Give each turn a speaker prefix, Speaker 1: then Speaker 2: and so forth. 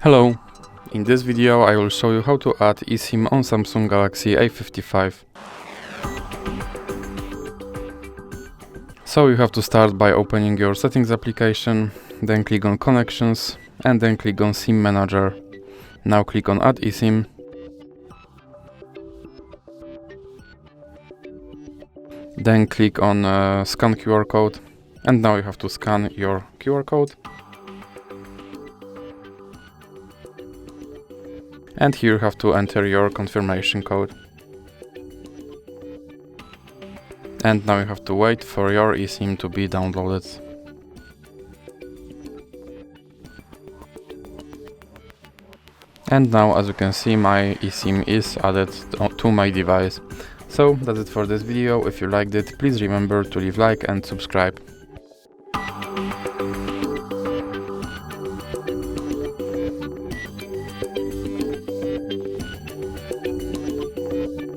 Speaker 1: Hello, in this video I will show you how to add eSIM on Samsung Galaxy A55. So you have to start by opening your settings application, then click on connections and then click on SIM manager. Now click on add eSIM. Then click on scan QR code, and now you have to scan your QR code. And here you have to enter your confirmation code. And now you have to wait for your eSIM to be downloaded. And now, as you can see, my eSIM is added to my device. So that's it for this video. If you liked it, please remember to leave a like and subscribe.